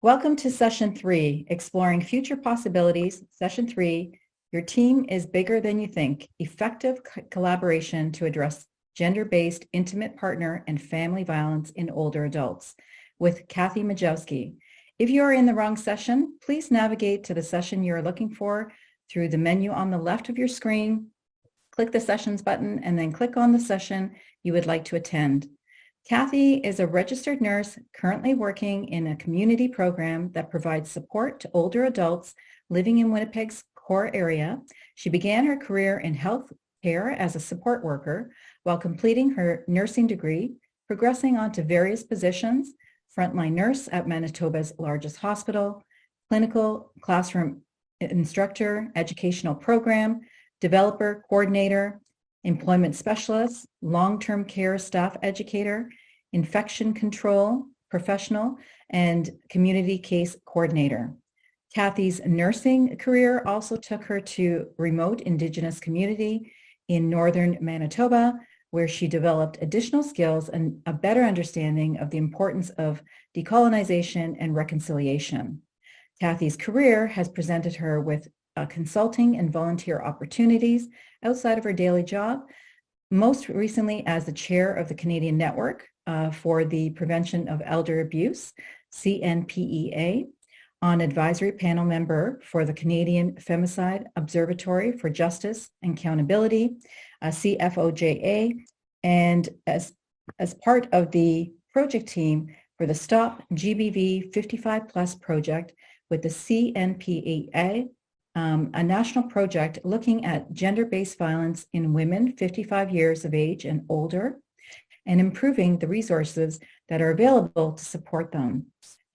Welcome to Session 3, Exploring Future Possibilities. Session 3, Your Team is Bigger Than You Think, Effective Collaboration to Address Gender-Based Intimate Partner and Family Violence in Older Adults, with Kathy Majowski. If you are in the wrong session, please navigate to the session you are looking for through the menu on the left of your screen, click the Sessions button, and then click on the session you would like to attend. Kathy is a registered nurse currently working in a community program that provides support to older adults living in Winnipeg's core area. She began her career in health care as a support worker while completing her nursing degree, progressing on to various positions: frontline nurse at Manitoba's largest hospital, clinical classroom instructor, educational program, developer, coordinator, employment specialist, long-term care staff educator, infection control professional, and community case coordinator. Kathy's nursing career also took her to remote Indigenous community in northern Manitoba, where she developed additional skills and a better understanding of the importance of decolonization and reconciliation. Kathy's career has presented her with consulting and volunteer opportunities outside of her daily job, most recently as the chair of the Canadian Network for the Prevention of Elder Abuse, CNPEA, on advisory panel member for the Canadian Femicide Observatory for Justice and Accountability, CFOJA, and as part of the project team for the STOP GBV 55 Plus project with the CNPEA, a national project looking at gender-based violence in women 55 years of age and older, and improving the resources that are available to support them.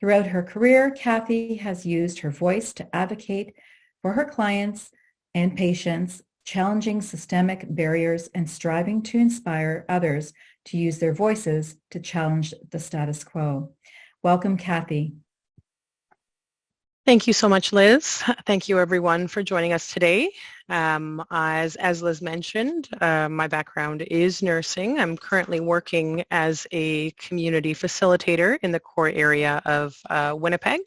Throughout her career, Kathy has used her voice to advocate for her clients and patients, challenging systemic barriers and striving to inspire others to use their voices to challenge the status quo. Welcome, Kathy. Thank you so much, Liz. Thank you, everyone, for joining us today. As Liz mentioned, my background is nursing. I'm currently working as a community facilitator in the core area of Winnipeg,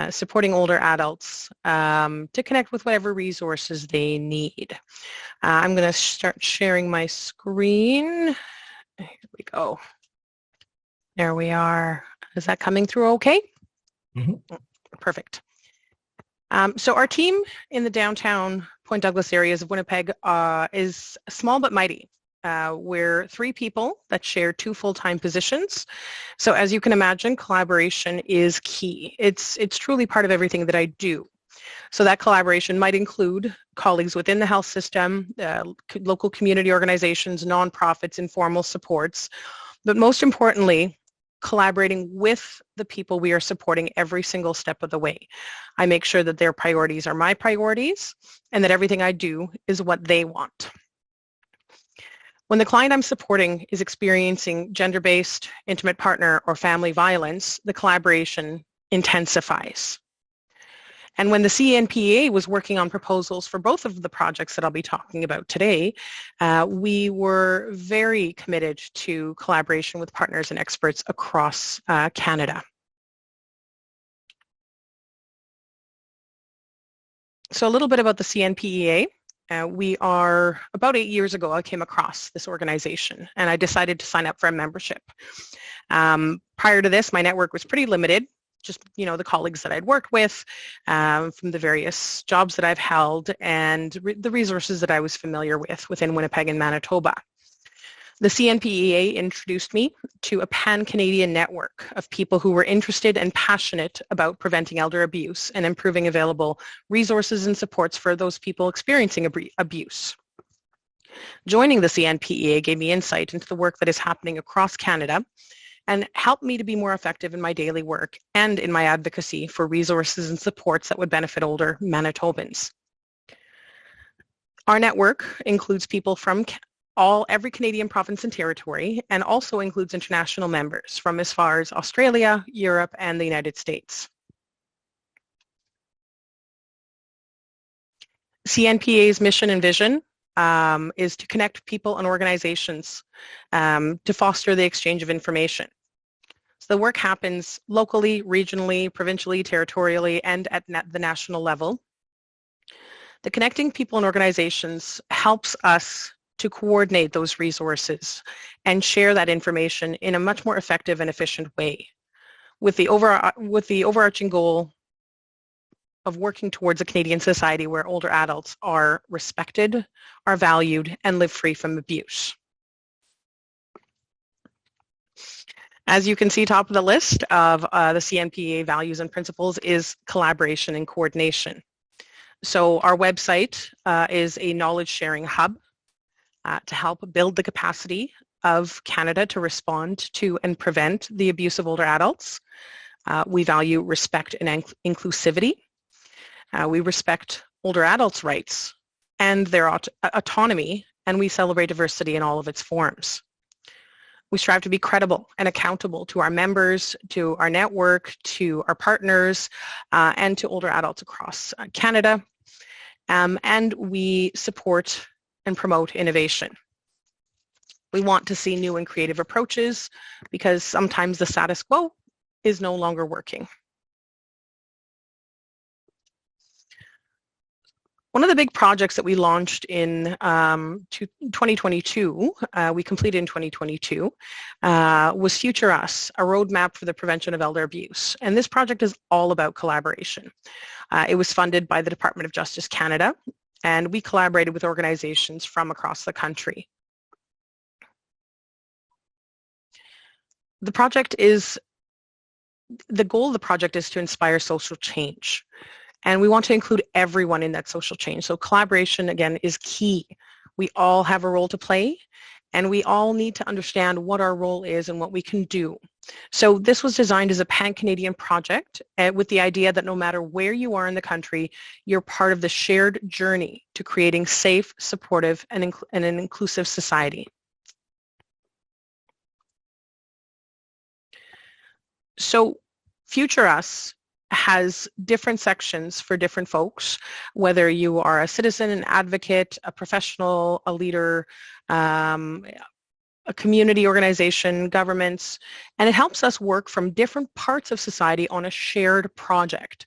supporting older adults to connect with whatever resources they need. I'm going to start sharing my screen. Here we go. There we are. Is that coming through okay? Mm-hmm. Perfect. So our team in the downtown Point Douglas areas of Winnipeg is small but mighty. We're 3 people that share 2 full-time positions. So as you can imagine, collaboration is key. It's truly part of everything that I do. So that collaboration might include colleagues within the health system, local community organizations, nonprofits, informal supports, but most importantly, collaborating with the people we are supporting every single step of the way. I make sure that their priorities are my priorities and that everything I do is what they want. When the client I'm supporting is experiencing gender-based, intimate partner, or family violence, the collaboration intensifies. And when the CNPEA was working on proposals for both of the projects that I'll be talking about today, we were very committed to collaboration with partners and experts across Canada. So a little bit about the CNPEA. We are, about 8 years ago, I came across this organization and I decided to sign up for a membership. Prior to this, my network was pretty limited. Just, the colleagues that I'd worked with from the various jobs that I've held and the resources that I was familiar with within Winnipeg and Manitoba. The CNPEA introduced me to a pan-Canadian network of people who were interested and passionate about preventing elder abuse and improving available resources and supports for those people experiencing abuse. Joining the CNPEA gave me insight into the work that is happening across Canada and helped me to be more effective in my daily work and in my advocacy for resources and supports that would benefit older Manitobans. Our network includes people from every Canadian province and territory, and also includes international members from as far as Australia, Europe, and the United States. CNPEA's mission and vision is to connect people and organizations to foster the exchange of information. So the work happens locally, regionally, provincially, territorially, and at the national level. The Connecting People and Organizations helps us to coordinate those resources and share that information in a much more effective and efficient way, with the overarching goal of working towards a Canadian society where older adults are respected, are valued, and live free from abuse. As you can see, top of the list of the CNPEA values and principles is collaboration and coordination. So our website is a knowledge sharing hub to help build the capacity of Canada to respond to and prevent the abuse of older adults. We value respect and inclusivity. We respect older adults' rights and their autonomy, and we celebrate diversity in all of its forms. We strive to be credible and accountable to our members, to our network, to our partners, and to older adults across Canada. And we support and promote innovation. We want to see new and creative approaches because sometimes the status quo is no longer working. One of the big projects that we launched in 2022, we completed in 2022, was FutureUs, a roadmap for the prevention of elder abuse. And this project is all about collaboration. It was funded by the Department of Justice Canada, and we collaborated with organizations from across the country. The goal of the project is to inspire social change. And we want to include everyone in that social change. So collaboration, again, is key. We all have a role to play, and we all need to understand what our role is and what we can do. So this was designed as a pan-Canadian project with the idea that no matter where you are in the country, you're part of the shared journey to creating safe, supportive, and an inclusive society. So FutureUs has different sections for different folks, whether you are a citizen, an advocate, a professional, a leader, a community organization, governments, and it helps us work from different parts of society on a shared project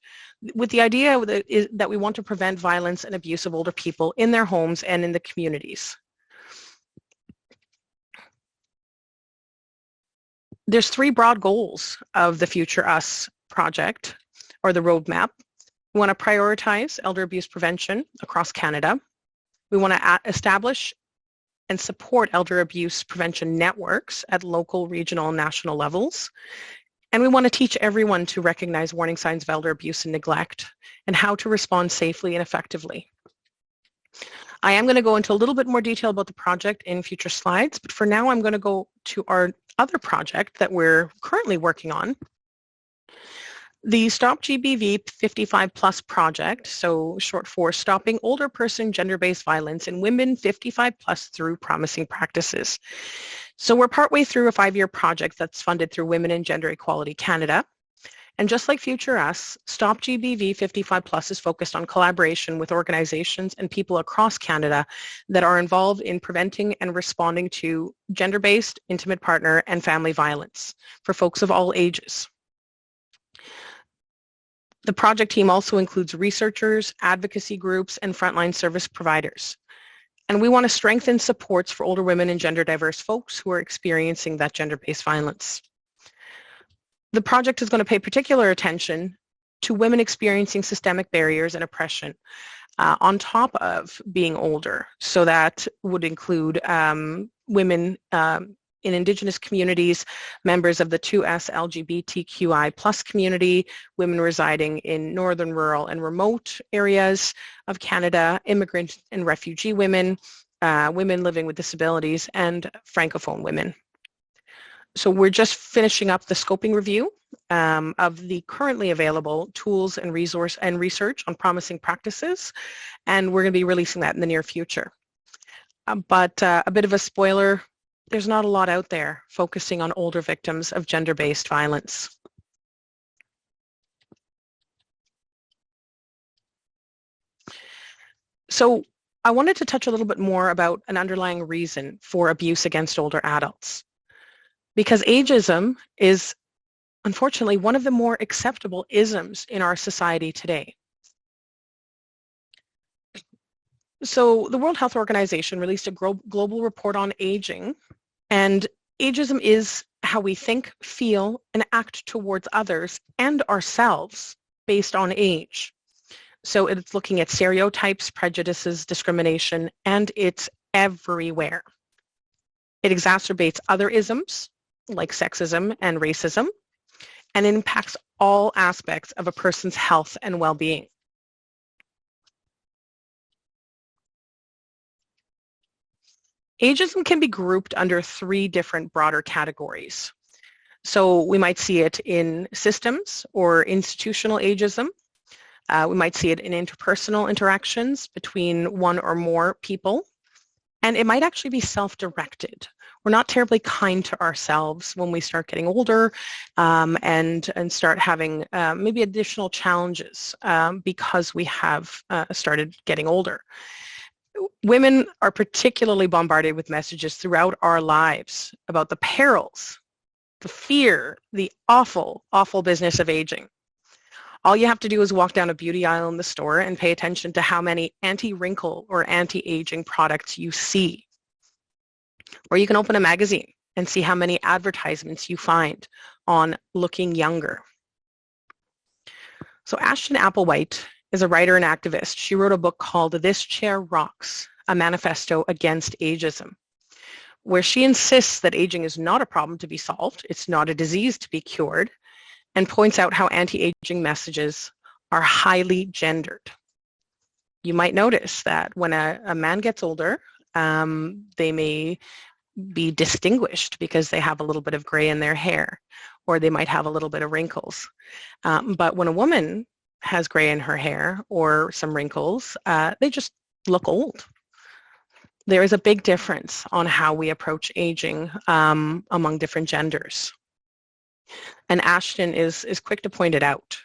with the idea that we want to prevent violence and abuse of older people in their homes and in the communities. There's three broad goals of the FutureUs project, or the roadmap. We want to prioritize elder abuse prevention across Canada. We want to establish and support elder abuse prevention networks at local, regional, and national levels. And we want to teach everyone to recognize warning signs of elder abuse and neglect and how to respond safely and effectively. I am going to go into a little bit more detail about the project in future slides, but for now I'm going to go to our other project that we're currently working on. The STOP GBV 55 Plus project, so short for Stopping Older Person Gender-Based Violence in Women 55 Plus Through Promising Practices. So we're partway through a 5-year project that's funded through Women and Gender Equality Canada. And just like FutureUs, STOP GBV 55 Plus is focused on collaboration with organizations and people across Canada that are involved in preventing and responding to gender-based, intimate partner, and family violence for folks of all ages. The project team also includes researchers, advocacy groups, and frontline service providers. And we want to strengthen supports for older women and gender diverse folks who are experiencing that gender-based violence. The project is going to pay particular attention to women experiencing systemic barriers and oppression on top of being older. So that would include women in Indigenous communities, members of the 2S LGBTQI plus community, women residing in northern, rural, and remote areas of Canada, immigrant and refugee women, women living with disabilities, and Francophone women. So we're just finishing up the scoping review of the currently available tools and research on promising practices, and we're going to be releasing that in the near future. But a bit of a spoiler, there's not a lot out there focusing on older victims of gender-based violence. So I wanted to touch a little bit more about an underlying reason for abuse against older adults. Because ageism is unfortunately, one of the more acceptable isms in our society today. So the World Health Organization released a global report on aging, and ageism is how we think, feel, and act towards others and ourselves based on age. So it's looking at stereotypes, prejudices, discrimination, and it's everywhere. It exacerbates other isms like sexism and racism, and it impacts all aspects of a person's health and well-being. Ageism can be grouped under 3 different broader categories. So we might see it in systems or institutional ageism. We might see it in interpersonal interactions between one or more people. And it might actually be self-directed. We're not terribly kind to ourselves when we start getting older and start having maybe additional challenges because we have started getting older. Women are particularly bombarded with messages throughout our lives about the perils, the fear, the awful, awful business of aging. All you have to do is walk down a beauty aisle in the store and pay attention to how many anti-wrinkle or anti-aging products you see. Or you can open a magazine and see how many advertisements you find on looking younger. So Ashton Applewhite is a writer and activist. She wrote a book called This Chair Rocks, a manifesto against ageism, where she insists that aging is not a problem to be solved, it's not a disease to be cured, and points out how anti-aging messages are highly gendered. You might notice that when a man gets older, they may be distinguished because they have a little bit of gray in their hair, or they might have a little bit of wrinkles. But when a woman has gray in her hair or some wrinkles, they just look old. There is a big difference on how we approach aging among different genders. And Ashton is quick to point it out.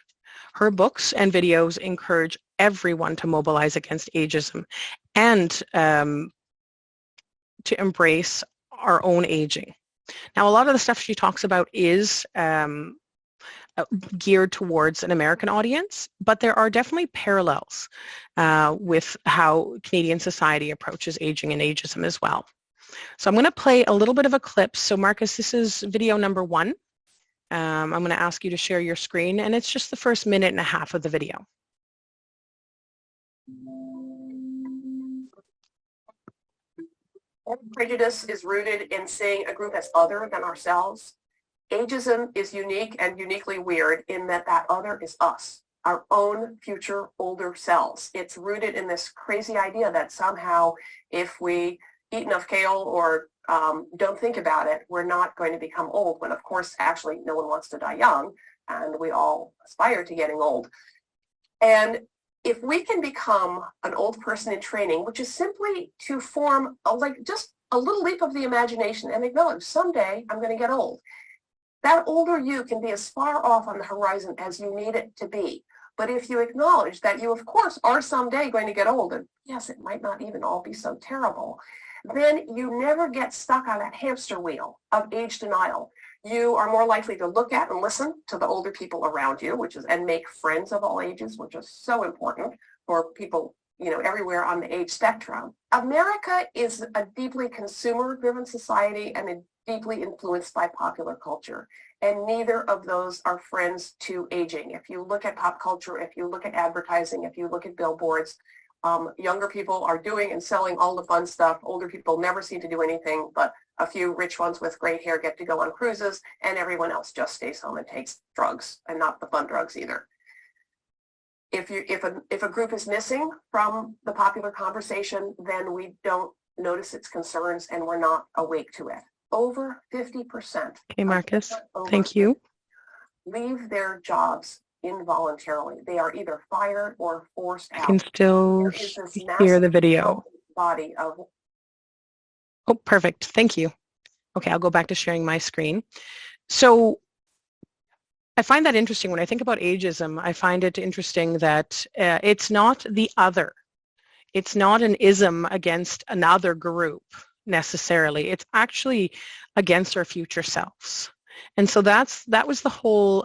Her books and videos encourage everyone to mobilize against ageism and to embrace our own aging. Now, a lot of the stuff she talks about is geared towards an American audience, but there are definitely parallels with how Canadian society approaches aging and ageism as well. So I'm going to play a little bit of a clip. So Marcus, this is video number 1. I'm going to ask you to share your screen, and it's just the first minute and a half of the video. Prejudice is rooted in seeing a group as other than ourselves. Ageism is unique and uniquely weird in that other is us, our own future older selves. It's rooted in this crazy idea that somehow if we eat enough kale or don't think about it, we're not going to become old, when of course actually no one wants to die young and we all aspire to getting old. And if we can become an old person in training, which is simply to form just a little leap of the imagination and acknowledge someday I'm going to get old. That older you can be as far off on the horizon as you need it to be. But if you acknowledge that you, of course, are someday going to get old, and yes, it might not even all be so terrible, then you never get stuck on that hamster wheel of age denial. You are more likely to look at and listen to the older people around you, and make friends of all ages, which is so important for people, everywhere on the age spectrum. America is a deeply consumer-driven society and deeply influenced by popular culture. And neither of those are friends to aging. If you look at pop culture, if you look at advertising, if you look at billboards, younger people are doing and selling all the fun stuff. Older people never seem to do anything, but a few rich ones with great hair get to go on cruises, and everyone else just stays home and takes drugs, and not the fun drugs either. If a group is missing from the popular conversation, then we don't notice its concerns and we're not awake to it. Over 50%. Okay, Marcus, thank you. Leave their jobs involuntarily. They are either fired or forced out. I can still hear the video. Body of. Oh, perfect. Thank you. Okay, I'll go back to sharing my screen. So I find that interesting. When I think about ageism, I find it interesting that it's not the other. It's not an ism against another group necessarily. It's actually against our future selves. And so that was the whole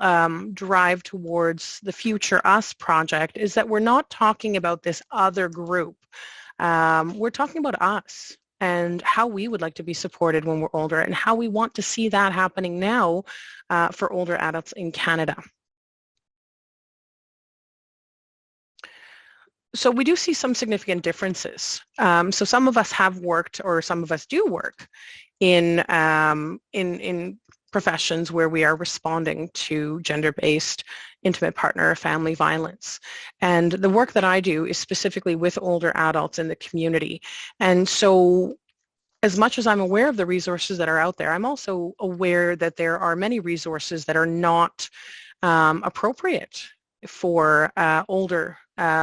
drive towards the FutureUs project, is that we're not talking about this other group. We're talking about us and how we would like to be supported when we're older and how we want to see that happening now for older adults in Canada. So we do see some significant differences. So some of us have worked, or some of us do work in professions where we are responding to gender-based intimate partner or family violence. And the work that I do is specifically with older adults in the community. And so as much as I'm aware of the resources that are out there, I'm also aware that there are many resources that are not appropriate for older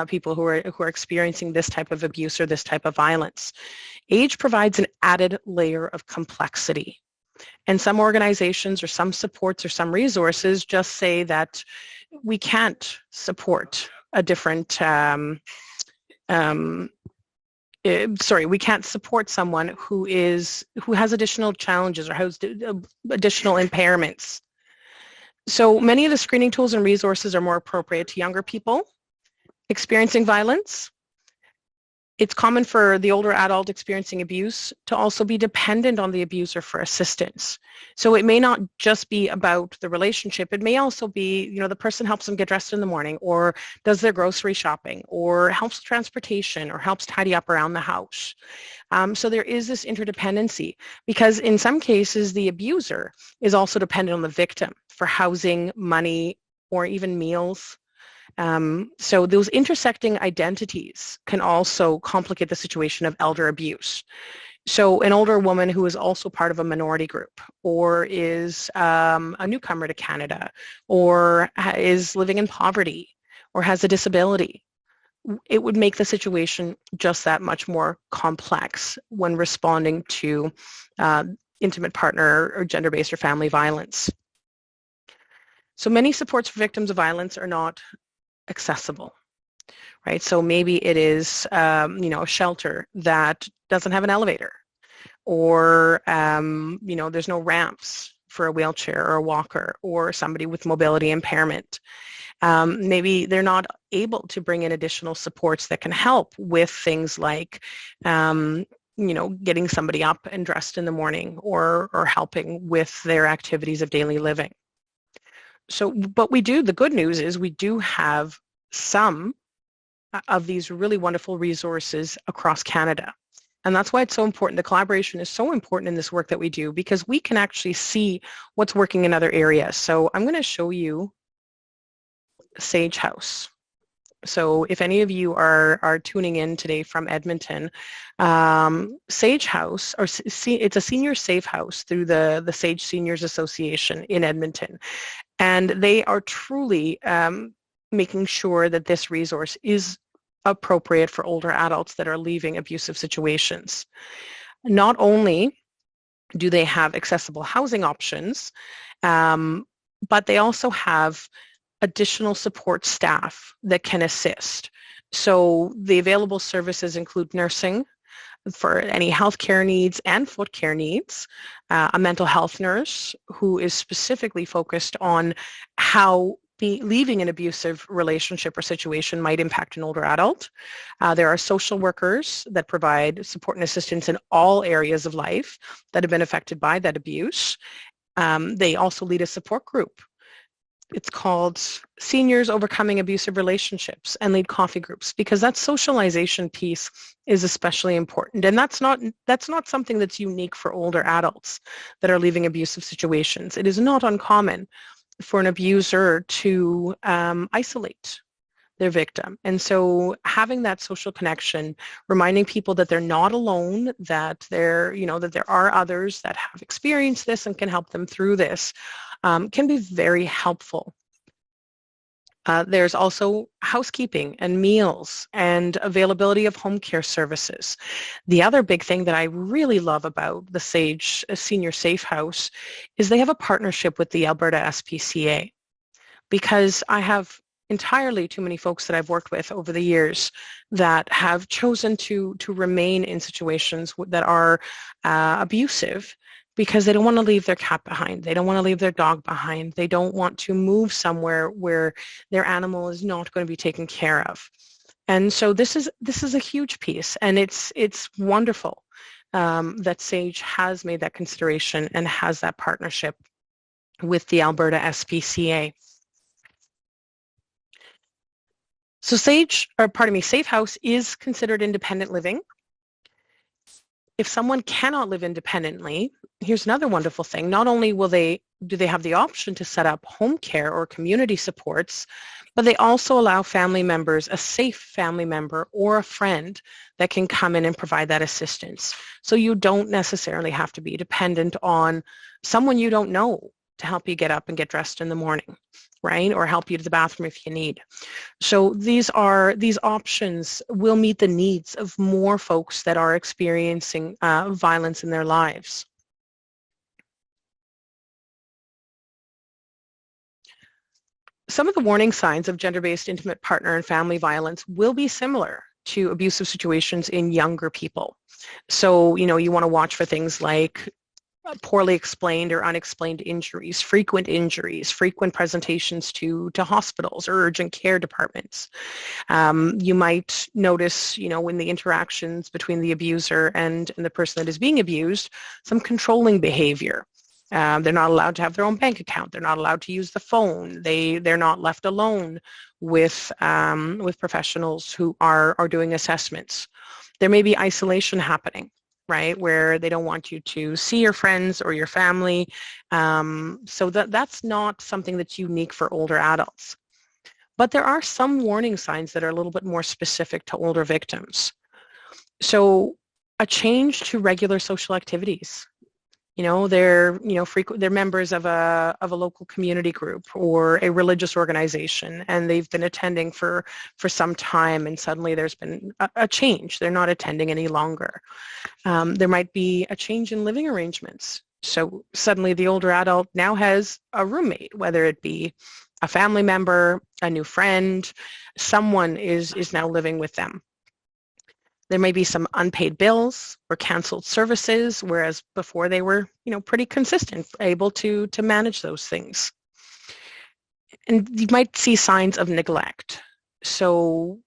people who are experiencing this type of abuse or this type of violence. Age provides an added layer of complexity. And some organizations or some supports or some resources just say that we can't support a different, we can't support someone who has additional challenges or has additional impairments. So many of the screening tools and resources are more appropriate to younger people experiencing violence. It's common for the older adult experiencing abuse to also be dependent on the abuser for assistance. So it may not just be about the relationship. It may also be, the person helps them get dressed in the morning, or does their grocery shopping, or helps transportation, or helps tidy up around the house. So there is this interdependency, because in some cases the abuser is also dependent on the victim for housing, money, or even meals. So those intersecting identities can also complicate the situation of elder abuse. So an older woman who is also part of a minority group, or is a newcomer to Canada, or is living in poverty, or has a disability, it would make the situation just that much more complex when responding to intimate partner or gender-based or family violence. So many supports for victims of violence are not accessible, right? So maybe it is, a shelter that doesn't have an elevator, or, there's no ramps for a wheelchair or a walker or somebody with mobility impairment. Maybe they're not able to bring in additional supports that can help with things like, getting somebody up and dressed in the morning, or helping with their activities of daily living. So, but the good news is we do have some of these really wonderful resources across Canada. And that's why it's so important. The collaboration is so important in this work that we do, because we can actually see what's working in other areas. So I'm going to show you Sage House. So if any of you are tuning in today from Edmonton, Sage House, it's a senior safe house through the Sage Seniors Association in Edmonton. And they are truly making sure that this resource is appropriate for older adults that are leaving abusive situations. Not only do they have accessible housing options, but they also have additional support staff that can assist. So the available services include nursing for any healthcare needs and foot care needs, a mental health nurse who is specifically focused on how leaving an abusive relationship or situation might impact an older adult. There are social workers that provide support and assistance in all areas of life that have been affected by that abuse. They also lead a support group. It's called Seniors Overcoming Abusive Relationships, and lead coffee groups, because that socialization piece is especially important. And that's not something that's unique for older adults that are leaving abusive situations. It is not uncommon for an abuser to isolate their victim. And so having that social connection, reminding people that they're not alone, that that there are others that have experienced this and can help them through this, can be very helpful. There's also housekeeping and meals and availability of home care services. The other big thing that I really love about the Sage Senior Safe House is they have a partnership with the Alberta SPCA, because I have entirely too many folks that I've worked with over the years that have chosen to remain in situations that are abusive, because they don't want to leave their cat behind. They don't want to leave their dog behind. They don't want to move somewhere where their animal is not going to be taken care of. And so this is a huge piece, and it's wonderful that SAGE has made that consideration and has that partnership with the Alberta SPCA. So Safe House is considered independent living. If someone cannot live independently, here's another wonderful thing. Not only do they have the option to set up home care or community supports, but they also allow family members, a safe family member or a friend that can come in and provide that assistance. So you don't necessarily have to be dependent on someone you don't know to help you get up and get dressed in the morning, right? Or help you to the bathroom if you need. So these options will meet the needs of more folks that are experiencing violence in their lives. Some of the warning signs of gender-based intimate partner and family violence will be similar to abusive situations in younger people. So, you want to watch for things like poorly explained or unexplained injuries, frequent presentations to hospitals or urgent care departments. You might notice, in the interactions between the abuser and the person that is being abused, some controlling behavior. They're not allowed to have their own bank account. They're not allowed to use the phone. They're not left alone with professionals who are doing assessments. There may be isolation happening, right, where they don't want you to see your friends or your family. So that's not something that's unique for older adults. But there are some warning signs that are a little bit more specific to older victims. So a change to regular social activities. They're members of a local community group or a religious organization, and they've been attending for some time, and suddenly there's been a change. They're not attending any longer. There might be a change in living arrangements. So suddenly the older adult now has a roommate, whether it be a family member, a new friend, someone is now living with them. There may be some unpaid bills or canceled services, whereas before they were, pretty consistent, able to manage those things. And you might see signs of neglect. So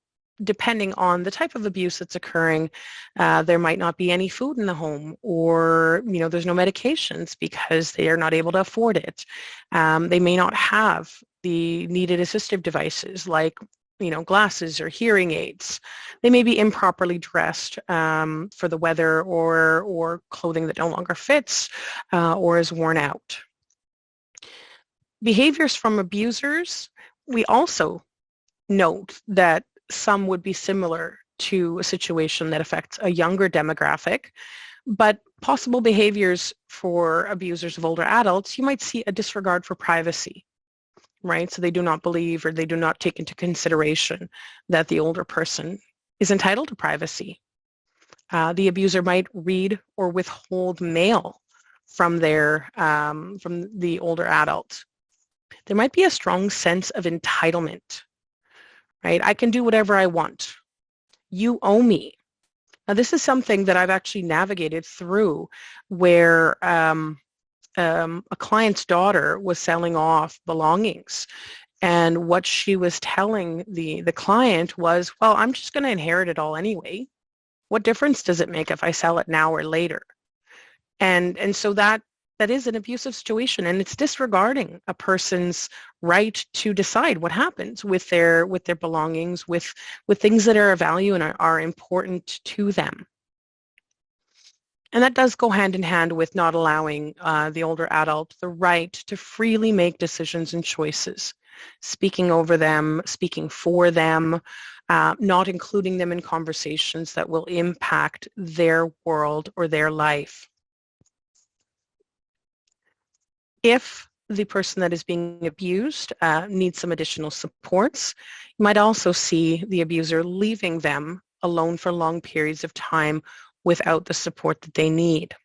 depending on the type of abuse that's occurring, there might not be any food in the home, or, there's no medications because they are not able to afford it. They may not have the needed assistive devices like glasses or hearing aids. They may be improperly dressed for the weather, or clothing that no longer fits or is worn out. Behaviors from abusers, we also note that some would be similar to a situation that affects a younger demographic, but possible behaviors for abusers of older adults, you might see a disregard for privacy. Right? So they do not believe, or they do not take into consideration that the older person is entitled to privacy. The abuser might read or withhold mail from the older adult. There might be a strong sense of entitlement, right? I can do whatever I want. You owe me. Now, this is something that I've actually navigated through, where a client's daughter was selling off belongings, and what she was telling the client was, well, I'm just going to inherit it all anyway. What difference does it make if I sell it now or later? And so that is an abusive situation, and it's disregarding a person's right to decide what happens with their belongings, with things that are of value and are important to them. And that does go hand in hand with not allowing the older adult the right to freely make decisions and choices, speaking over them, speaking for them, not including them in conversations that will impact their world or their life. If the person that is being abused needs some additional supports, you might also see the abuser leaving them alone for long periods of time without the support that they need.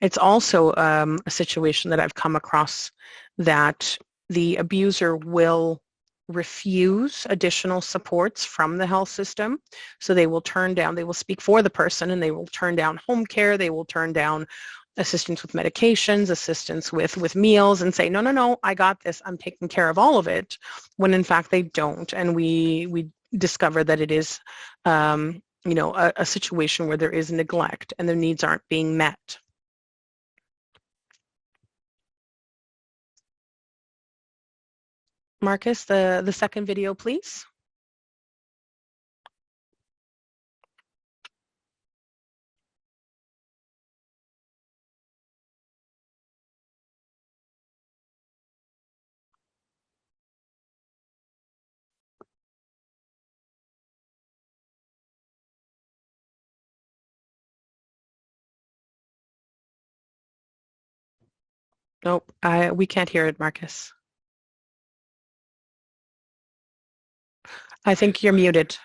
It's also a situation that I've come across that the abuser will refuse additional supports from the health system. So they will speak for the person, and they will turn down home care, they will turn down assistance with medications, assistance with meals, and say, no, no, no, I got this, I'm taking care of all of it, when in fact they don't. And we discover that it is, you know, a situation where there is neglect and their needs aren't being met. Marcus, the second video, please. Nope, we can't hear it, Marcus. I think you're muted.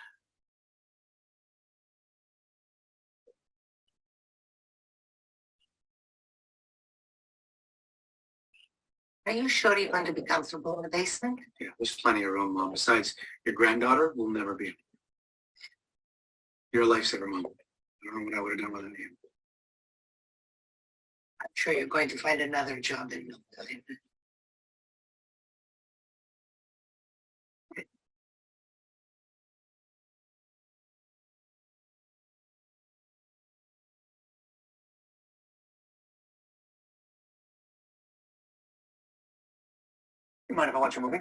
Are you sure you're going to be comfortable in the basement? Yeah, there's plenty of room, Mom. Besides, your granddaughter will never be. You're a lifesaver, Mom. I don't know what I would have done without you. I'm sure you're going to find another job in Milton. You mind if I watch a movie?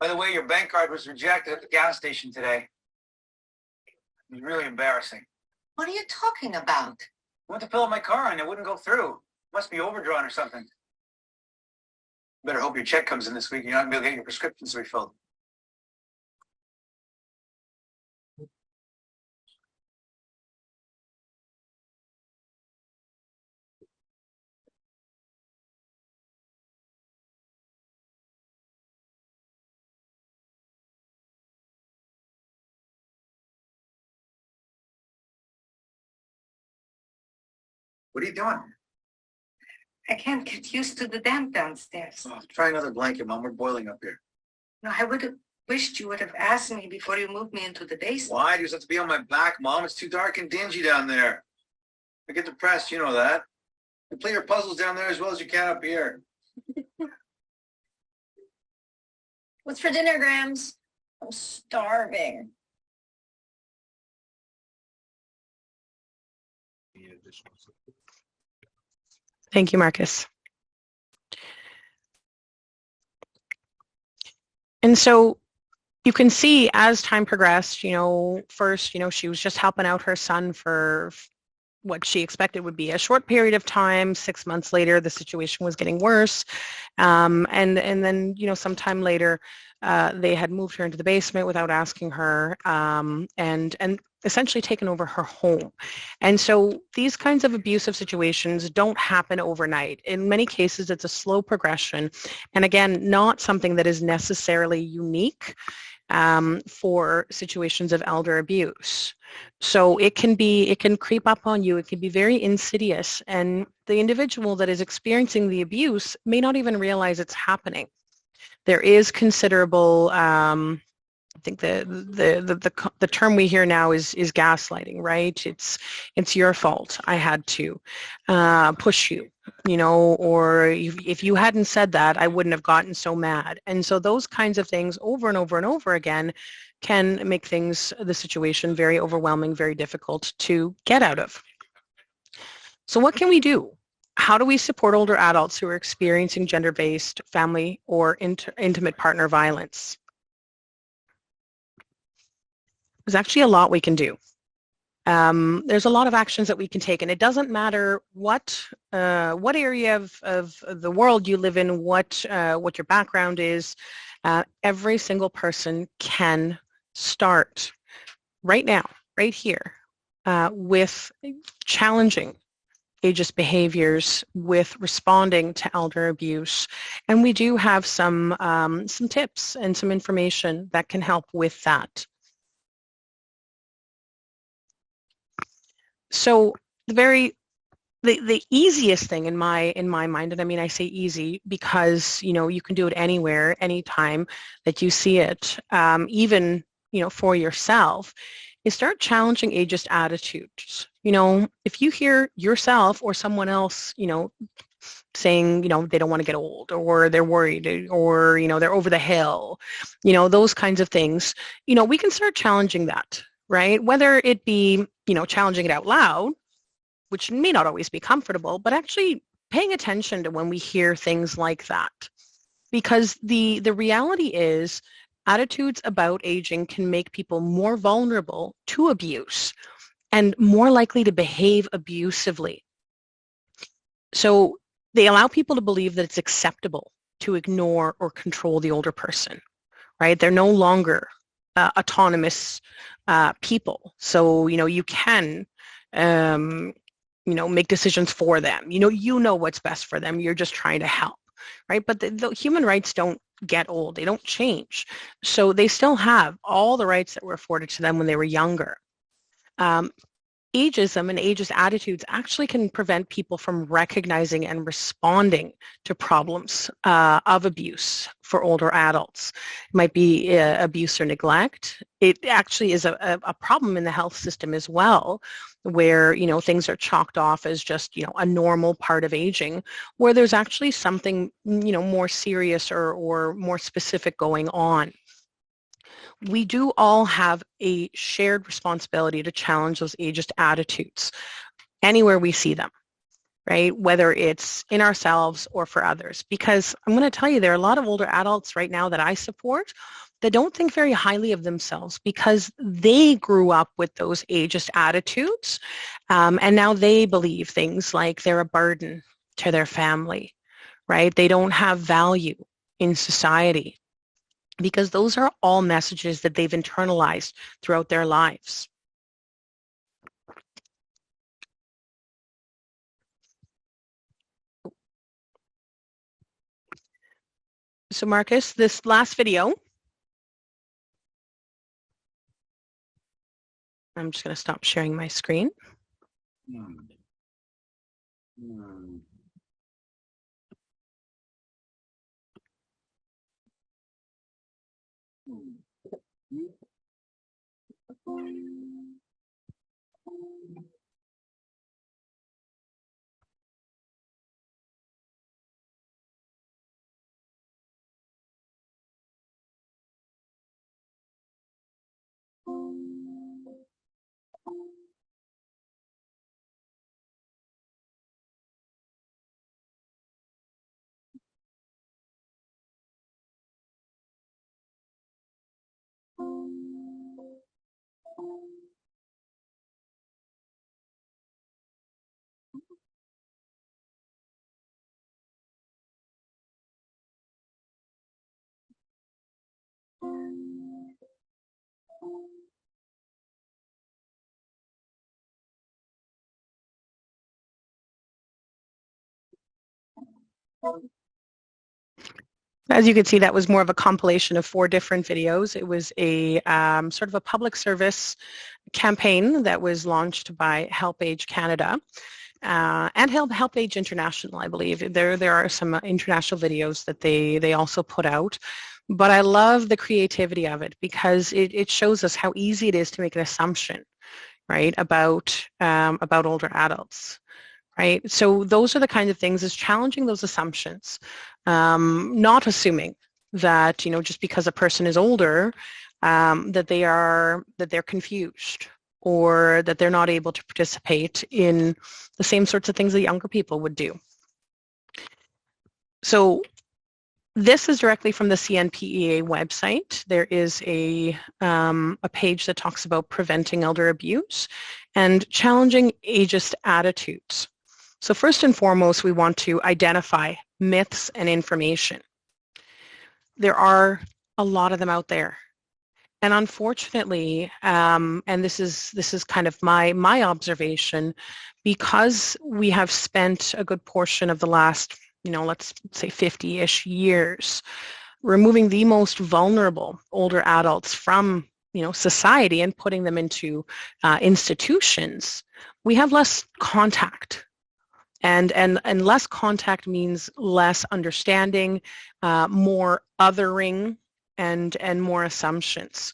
By the way, your bank card was rejected at the gas station today. It was really embarrassing. What are you talking about? I went to fill up my car and it wouldn't go through. Must be overdrawn or something. Better hope your check comes in this week and you're not going to be able to get your prescriptions refilled. What are you doing? I can't get used to the damp downstairs. Oh, try another blanket, Mom. We're boiling up here. No, I would have wished you would have asked me before you moved me into the basement. Why? Do you have to be on my back, Mom? It's too dark and dingy down there. I get depressed, you know that. You play your puzzles down there as well as you can up here. What's for dinner, Grams? I'm starving. Thank you, Marcus. And so you can see as time progressed, you know, first, you know, she was just helping out her son for what she expected would be a short period of time. 6 months later, the situation was getting worse. And then, you know, sometime later, they had moved her into the basement without asking her, and essentially taken over her home. And so these kinds of abusive situations don't happen overnight. In many cases, it's a slow progression. And again, not something that is necessarily unique for situations of elder abuse. So it can creep up on you. It can be very insidious. And the individual that is experiencing the abuse may not even realize it's happening. There is considerable, I think the term we hear now is gaslighting, right? It's your fault. I had to push you, you know, or if you hadn't said that, I wouldn't have gotten so mad. And so those kinds of things over and over and over again can make the situation very overwhelming, very difficult to get out of. So what can we do? How do we support older adults who are experiencing gender-based family or intimate partner violence? There's actually a lot we can do. There's a lot of actions that we can take, and it doesn't matter what area of the world you live in, what your background is. Every single person can start right now, right here, with challenging ageist behaviors, with responding to elder abuse. And we do have some tips and some information that can help with that. So the easiest thing in my mind, and I mean I say easy because you know you can do it anywhere, anytime that you see it, even you know for yourself, is start challenging ageist attitudes. You know, if you hear yourself or someone else, you know, saying, you know, they don't want to get old, or they're worried, or, you know, they're over the hill, you know, those kinds of things, you know, we can start challenging that, right? Whether it be, you know, challenging it out loud, which may not always be comfortable, but actually paying attention to when we hear things like that. Because the reality is attitudes about aging can make people more vulnerable to abuse and more likely to behave abusively. So they allow people to believe that it's acceptable to ignore or control the older person, right? They're no longer autonomous people. So, you know, you can, you know, make decisions for them. You know what's best for them. You're just trying to help, right? But the human rights don't get old. They don't change. So they still have all the rights that were afforded to them when they were younger. Ageism and ageist attitudes actually can prevent people from recognizing and responding to problems of abuse for older adults. It might be abuse or neglect. It actually is a problem in the health system as well, where, you know, things are chalked off as just, you know, a normal part of aging, where there's actually something, you know, more serious or more specific going on. We do all have a shared responsibility to challenge those ageist attitudes anywhere we see them, right? Whether it's in ourselves or for others. Because I'm going to tell you, there are a lot of older adults right now that I support that don't think very highly of themselves because they grew up with those ageist attitudes, and now they believe things like they're a burden to their family, right? They don't have value in society, because those are all messages that they've internalized throughout their lives. So Marcus, this last video, I'm just going to stop sharing my screen. As you can see, that was more of a compilation of 4 different videos. It was a sort of a public service campaign that was launched by Help Age Canada and Help Age International, I believe. There are some international videos that they also put out. But I love the creativity of it because it shows us how easy it is to make an assumption, right, about older adults. Right? So those are the kinds of things, is challenging those assumptions, not assuming that, you know, just because a person is older, that they're confused or that they're not able to participate in the same sorts of things that younger people would do. So this is directly from the CNPEA website. There is a page that talks about preventing elder abuse and challenging ageist attitudes. So first and foremost, we want to identify myths and information. There are a lot of them out there. And unfortunately, and this is kind of my observation, because we have spent a good portion of the last, you know, let's say 50-ish years removing the most vulnerable older adults from, you know, society and putting them into institutions, we have less contact. And less contact means less understanding, more othering, and more assumptions.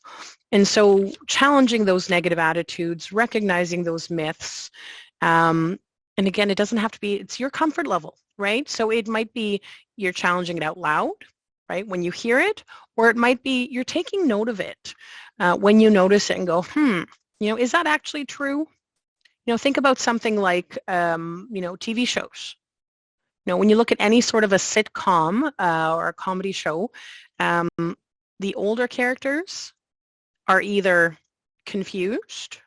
And so challenging those negative attitudes, recognizing those myths, and again, it doesn't have to be, it's your comfort level, right? So it might be you're challenging it out loud, right, when you hear it, or it might be you're taking note of it when you notice it and go, is that actually true? Think about something like, TV shows. When you look at any sort of a sitcom or a comedy show, the older characters are either confused,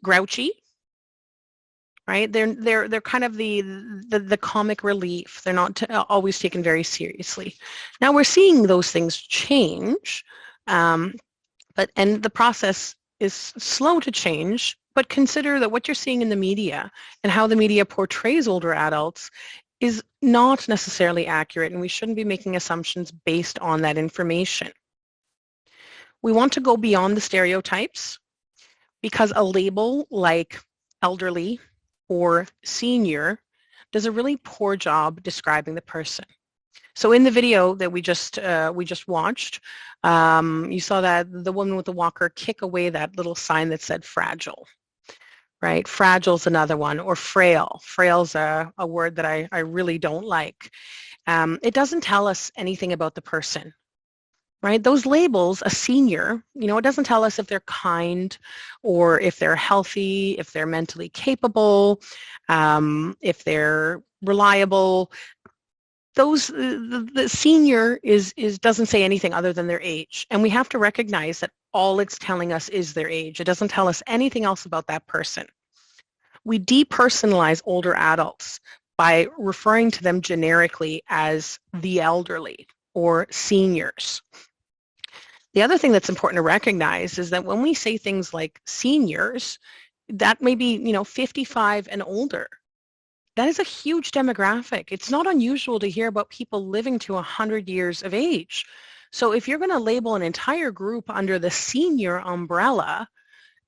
grouchy, right? They're kind of the comic relief. They're not always taken very seriously. Now we're seeing those things change, and the process is slow to change. But consider that what you're seeing in the media and how the media portrays older adults is not necessarily accurate, and we shouldn't be making assumptions based on that information. We want to go beyond the stereotypes, because a label like elderly or senior does a really poor job describing the person. So in the video that we just watched, you saw that the woman with the walker kick away that little sign that said fragile, right? Fragile's another one, or frail. Frail's a word that I really don't like. It doesn't tell us anything about the person. Right? Those labels, a senior, it doesn't tell us if they're kind or if they're healthy, if they're mentally capable, if they're reliable. The senior doesn't say anything other than their age. And we have to recognize that all it's telling us is their age. It doesn't tell us anything else about that person. We depersonalize older adults by referring to them generically as the elderly or seniors. The other thing that's important to recognize is that when we say things like seniors, that may be, 55 and older. That is a huge demographic. It's not unusual to hear about people living to 100 years of age. So if you're going to label an entire group under the senior umbrella,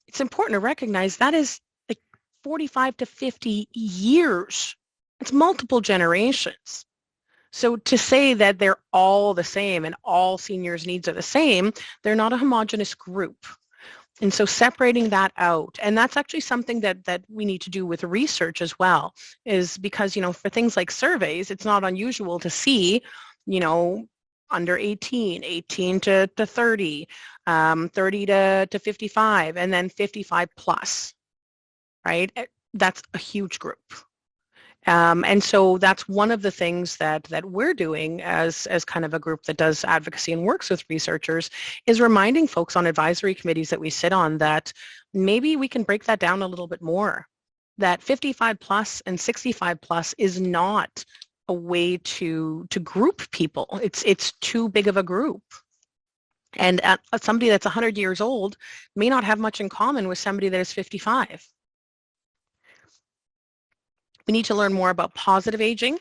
it's important to recognize that is like 45 to 50 years. It's multiple generations. So to say that they're all the same and all seniors' needs are the same, they're not a homogeneous group. And so separating that out, and that's actually something that we need to do with research as well, is because, for things like surveys, it's not unusual to see, under 18 to 30, 30 to 55, and then 55 plus, right? That's a huge group. And so that's one of the things that we're doing as kind of a group that does advocacy and works with researchers, is reminding folks on advisory committees that we sit on that maybe we can break that down a little bit more, that 55 plus and 65 plus is not a way to group people. It's too big of a group. And somebody that's 100 years old may not have much in common with somebody that is 55. We need to learn more about positive aging.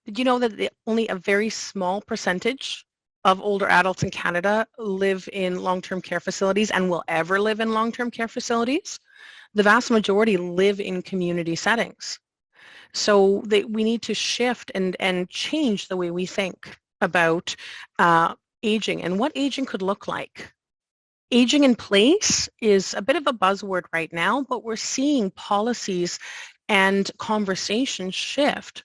Did you know that only a very small percentage of older adults in Canada live in long-term care facilities and will ever live in long-term care facilities? The vast majority live in community settings. So we need to shift and change the way we think about aging and what aging could look like. Aging in place is a bit of a buzzword right now, but we're seeing policies and conversations shift,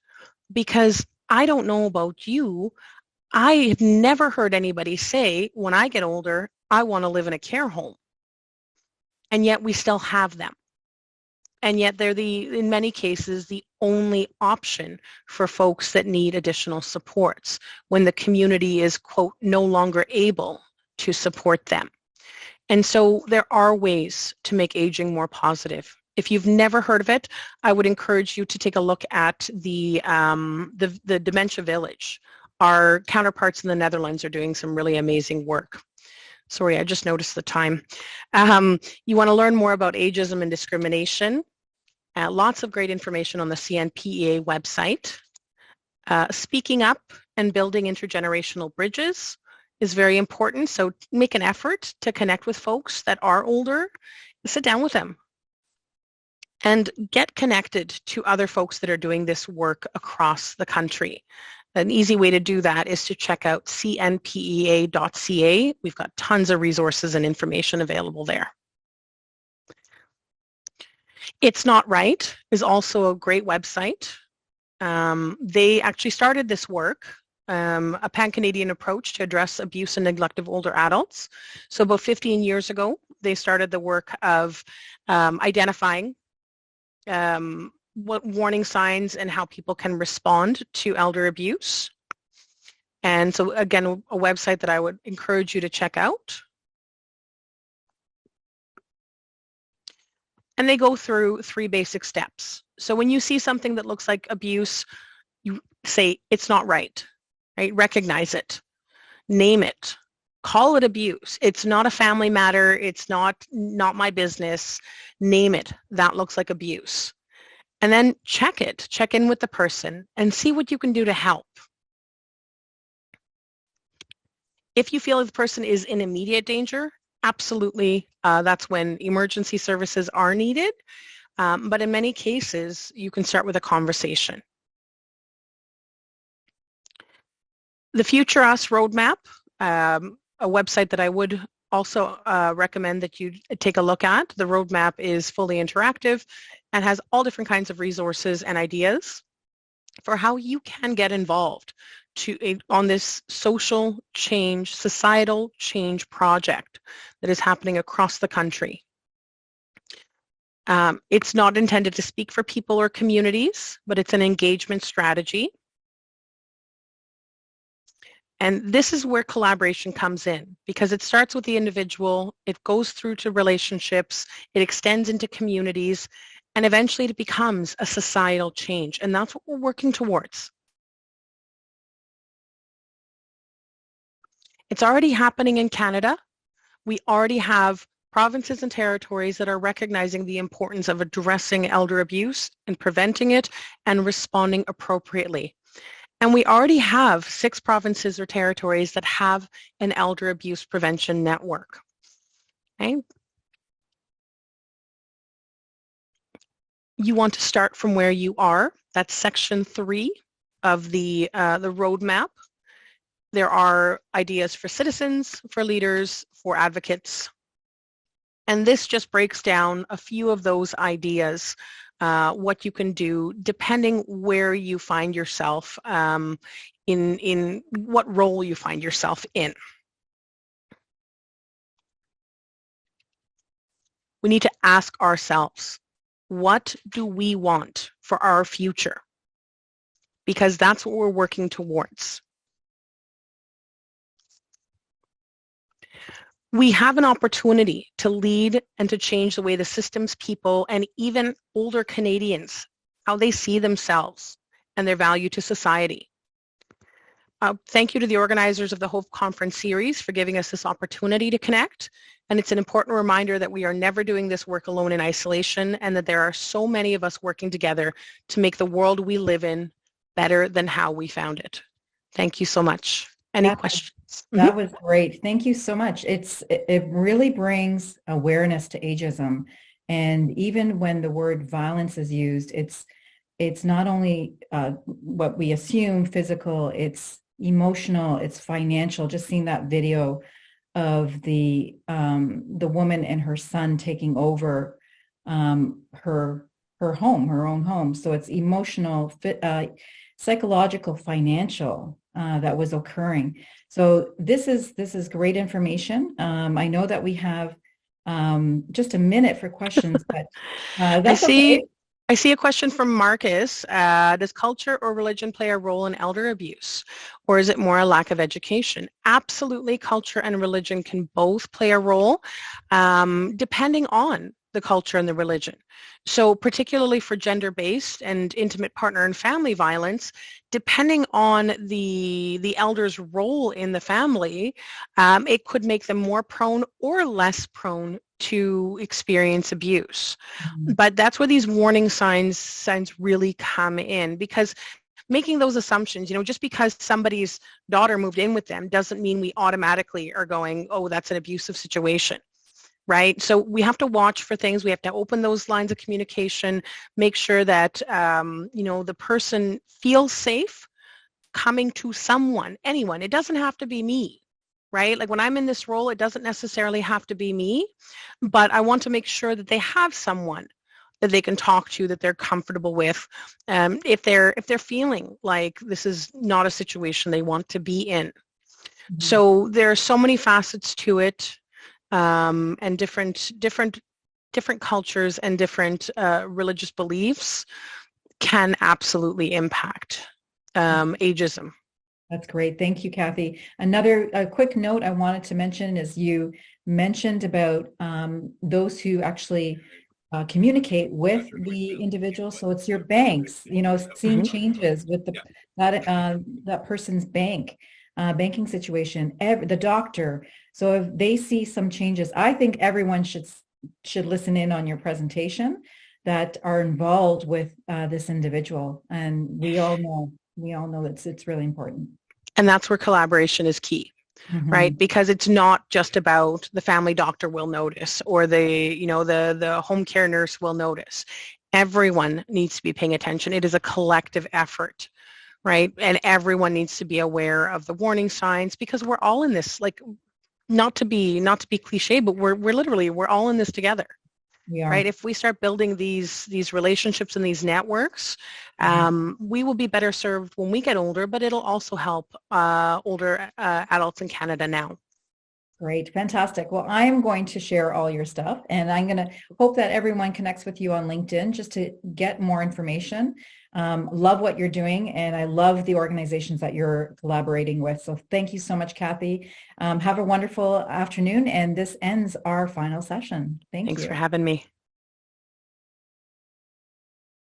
because I don't know about you, I have never heard anybody say, when I get older, I want to live in a care home. And yet we still have them. And yet they're in many cases, the only option for folks that need additional supports when the community is, quote, no longer able to support them. And so there are ways to make aging more positive. If you've never heard of it, I would encourage you to take a look at the Dementia Village. Our counterparts in the Netherlands are doing some really amazing work. Sorry, I just noticed the time. You want to learn more about ageism and discrimination. Lots of great information on the CNPEA website. Speaking up and building intergenerational bridges is very important. So make an effort to connect with folks that are older. Sit down with them and get connected to other folks that are doing this work across the country. An easy way to do that is to check out CNPEA.ca. We've got tons of resources and information available there. It's Not Right is also a great website. They actually started this work, a pan-Canadian approach to address abuse and neglect of older adults. So about 15 years ago, they started the work of identifying what warning signs and how people can respond to elder abuse. And so again, a website that I would encourage you to check out. And they go through 3 basic steps. So when you see something that looks like abuse, you say, it's not right, right? Recognize it, name it, call it abuse. It's not a family matter. It's not my business. Name it. That looks like abuse. And then check it, check in with the person and see what you can do to help. If you feel the person is in immediate danger, absolutely, that's when emergency services are needed. But in many cases, you can start with a conversation. The FutureUs roadmap, a website that I would also recommend that you take a look at. The roadmap is fully interactive and has all different kinds of resources and ideas for how you can get involved on this social change, societal change project that is happening across the country. It's not intended to speak for people or communities, but it's an engagement strategy. And this is where collaboration comes in, because it starts with the individual, it goes through to relationships, it extends into communities, and eventually it becomes a societal change. And that's what we're working towards. It's already happening in Canada. We already have provinces and territories that are recognizing the importance of addressing elder abuse and preventing it and responding appropriately. And we already have 6 provinces or territories that have an elder abuse prevention network. Okay. You want to start from where you are. That's section 3 of the roadmap. There are ideas for citizens, for leaders, for advocates. And this just breaks down a few of those ideas, what you can do depending where you find yourself, in what role you find yourself in. We need to ask ourselves, what do we want for our future? Because that's what we're working towards. We have an opportunity to lead and to change the way the systems, people, and even older Canadians, how they see themselves and their value to society. Thank you to the organizers of the Hope Conference series for giving us this opportunity to connect. And it's an important reminder that we are never doing this work alone in isolation, and that there are so many of us working together to make the world we live in better than how we found it. Thank you so much. Any questions? That was great. Thank you so much. It really brings awareness to ageism. And even when the word violence is used, it's not only what we assume physical, it's emotional, it's financial. Just seeing that video of the woman and her son taking over her own home. So it's emotional, psychological, financial that was occurring. So this is great information. I know that we have just a minute for questions, but that's okay. I see a question from Marcus. Does culture or religion play a role in elder abuse, or is it more a lack of education? Absolutely, culture and religion can both play a role, depending on the culture and the religion. So particularly for gender-based and intimate partner and family violence, depending on the elder's role in the family, it could make them more prone or less prone to experience abuse. Mm-hmm. But that's where these warning signs really come in, because making those assumptions, just because somebody's daughter moved in with them doesn't mean we automatically are going, oh, that's an abusive situation. Right? So we have to watch for things. We have to open those lines of communication, make sure that, the person feels safe coming to someone, anyone. It doesn't have to be me, right? Like when I'm in this role, it doesn't necessarily have to be me, but I want to make sure that they have someone that they can talk to, that they're comfortable with, if they're feeling like this is not a situation they want to be in. Mm-hmm. So there are so many facets to it, and different cultures and different religious beliefs can absolutely impact ageism. That's great. Thank you, Kathy. A quick note I wanted to mention is you mentioned about those who actually communicate with the individual. So it's your banks, seeing changes with that person's banking situation, the doctor. So if they see some changes, I think everyone should listen in on your presentation that are involved with this individual. And we all know it's really important. And that's where collaboration is key. Mm-hmm. Right? Because it's not just about the family doctor will notice or the home care nurse will notice. Everyone needs to be paying attention. It is a collective effort, right? And everyone needs to be aware of the warning signs, because we're all in this, like, not to be cliche, but we're all in this together. Right? If we start building these relationships and these networks, we will be better served when we get older, but it'll also help older adults in Canada now. Great. Fantastic. Well, I'm going to share all your stuff, and I'm going to hope that everyone connects with you on LinkedIn just to get more information. Love what you're doing, and I love the organizations that you're collaborating with. So thank you so much, Kathy. Have a wonderful afternoon, and this ends our final session. Thanks for having me.